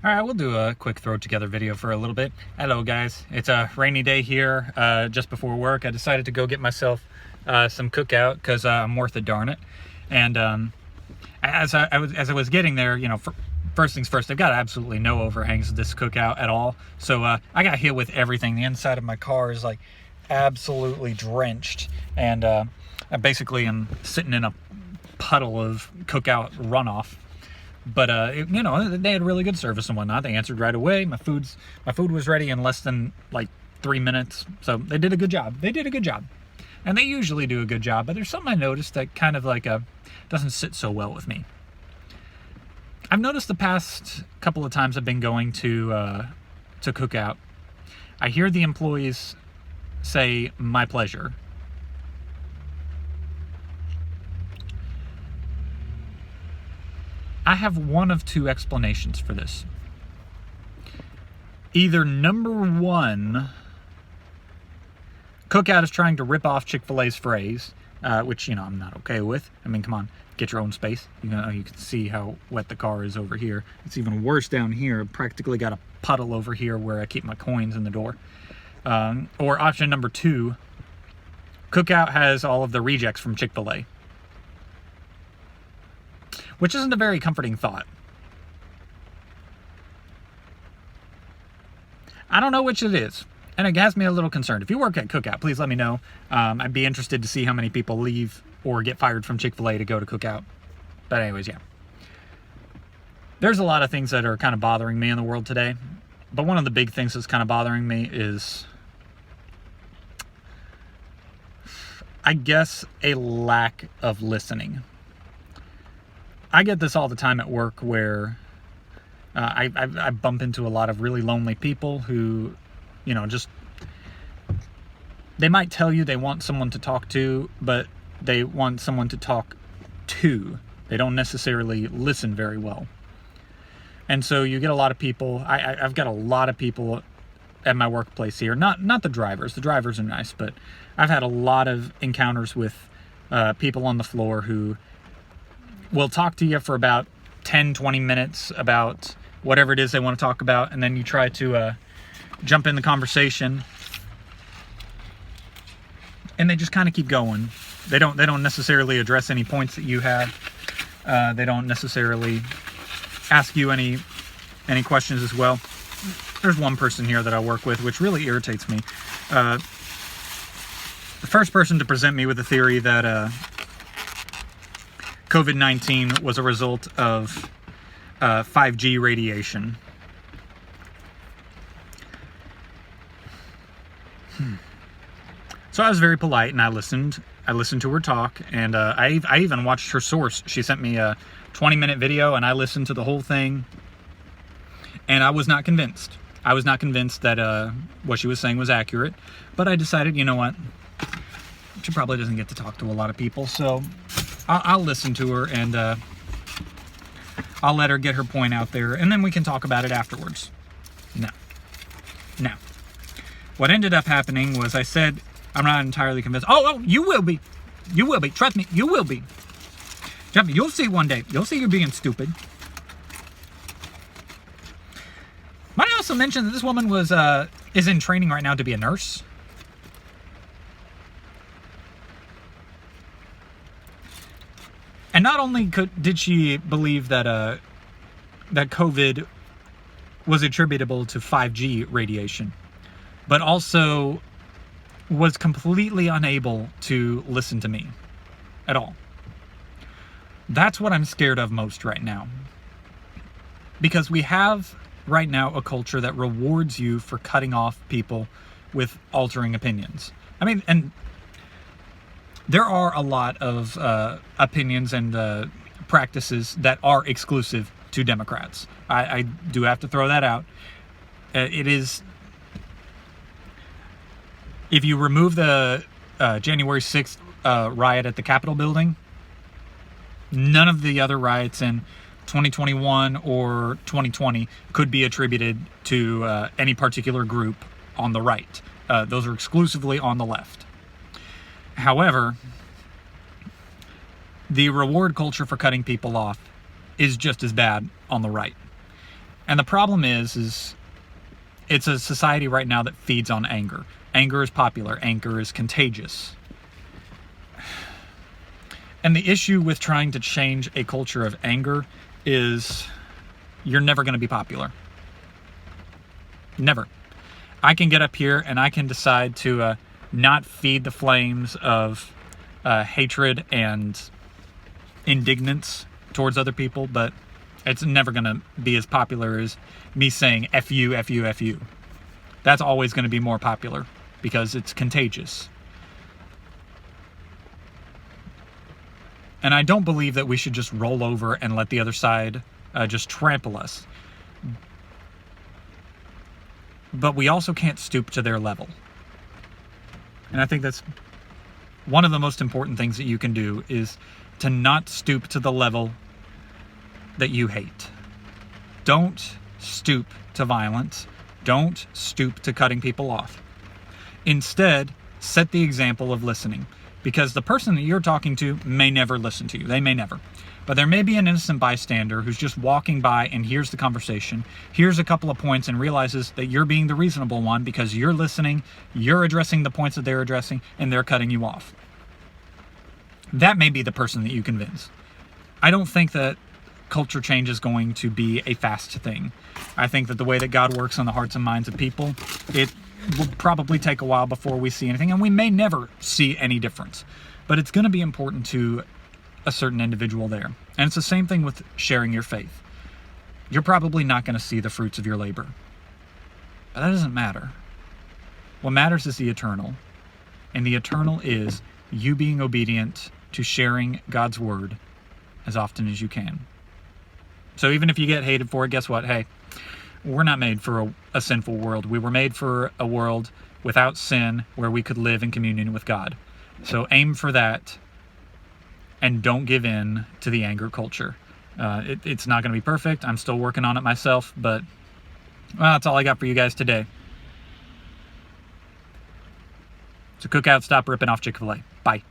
Alright, we'll do a quick throw together video for a little bit. Hello guys, it's a rainy day here, just before work. I decided to go get myself some Cookout because I'm worth it, darn it. And as I was getting there, you know, first things first, I've got absolutely no overhangs of this Cookout at all. So I got hit with everything. The inside of my car is like absolutely drenched, and I basically am sitting in a puddle of Cookout runoff. But you know, they had really good service and whatnot. They answered right away. My food was ready in less than like 3 minutes. So they did a good job. And they usually do a good job. But there's something I noticed that kind of like doesn't sit so well with me. I've noticed the past couple of times I've been going to Cookout, I hear the employees say "my pleasure." I have one of two explanations for this. Either number one, Cookout is trying to rip off Chick-fil-A's phrase, which, you know, I'm not okay with. I mean, come on, get your own space. You know, you can see how wet the car is over here. It's even worse down here. I've practically got a puddle over here where I keep my coins in the door. Or option number two, Cookout has all of the rejects from Chick-fil-A. Which isn't a very comforting thought. I don't know which it is, and it has me a little concerned. If you work at Cookout, please let me know. I'd be interested to see how many people leave or get fired from Chick-fil-A to go to Cookout. But anyways, yeah. There's a lot of things that are kind of bothering me in the world today, but one of the big things that's kind of bothering me is, I guess, a lack of listening. I get this all the time at work where I bump into a lot of really lonely people who, you know, just, they might tell you they want someone to talk to, but they want someone to talk to. They don't necessarily listen very well. And so you get a lot of people, I've got a lot of people at my workplace here, not the drivers are nice, but I've had a lot of encounters with people on the floor who will talk to you for about 10-20 minutes about whatever it is they want to talk about, and then you try to jump in the conversation, and they just kind of keep going. They don't necessarily address any points that you have. They don't necessarily ask you any questions as well. There's one person here that I work with which really irritates me. The first person to present me with the theory that COVID-19 was a result of 5G radiation. So I was very polite and I listened to her talk, and I even watched her source. She sent me a 20-minute video and I listened to the whole thing, and I was not convinced. I was not convinced that what she was saying was accurate, but I decided, you know what? She probably doesn't get to talk to a lot of people, so I'll listen to her, and I'll let her get her point out there, and then we can talk about it afterwards. No. What ended up happening was I said, I'm not entirely convinced. Oh, you will be. You will be. Trust me, you will be. Trust me, you'll see one day. You'll see you're being stupid. Might I also mention that this woman is in training right now to be a nurse. And not only did she believe that that COVID was attributable to 5G radiation, but also was completely unable to listen to me at all. That's what I'm scared of most right now. Because we have right now a culture that rewards you for cutting off people with altering opinions. I mean, and there are a lot of opinions and practices that are exclusive to Democrats. I do have to throw that out. It is, if you remove the January 6th riot at the Capitol building, none of the other riots in 2021 or 2020 could be attributed to any particular group on the right. Those are exclusively on the left. However, the reward culture for cutting people off is just as bad on the right. And the problem is it's a society right now that feeds on anger. Anger is popular. Anger is contagious. And the issue with trying to change a culture of anger is you're never going to be popular. Never. I can get up here and I can decide to not feed the flames of hatred and indignance towards other people, but it's never going to be as popular as me saying F you, F you, F you. That's always going to be more popular because it's contagious. And I don't believe that we should just roll over and let the other side just trample us. But we also can't stoop to their level. And I think that's one of the most important things that you can do, is to not stoop to the level that you hate. Don't stoop to violence. Don't stoop to cutting people off. Instead, set the example of listening. Because the person that you're talking to may never listen to you. They may never. But there may be an innocent bystander who's just walking by and hears the conversation, hears a couple of points and realizes that you're being the reasonable one because you're listening, you're addressing the points that they're addressing, and they're cutting you off. That may be the person that you convince. I don't think that culture change is going to be a fast thing. I think that the way that God works on the hearts and minds of people, it will probably take a while before we see anything, and we may never see any difference. But it's going to be important to a certain individual there. And it's the same thing with sharing your faith. You're probably not going to see the fruits of your labor. But that doesn't matter. What matters is the eternal. And the eternal is you being obedient to sharing God's word as often as you can. So even if you get hated for it, guess what? Hey, we're not made for a sinful world. We were made for a world without sin where we could live in communion with God. So aim for that and don't give in to the anger culture. It's not going to be perfect. I'm still working on it myself, but well, that's all I got for you guys today. So Cookout, stop ripping off Chick-fil-A. Bye.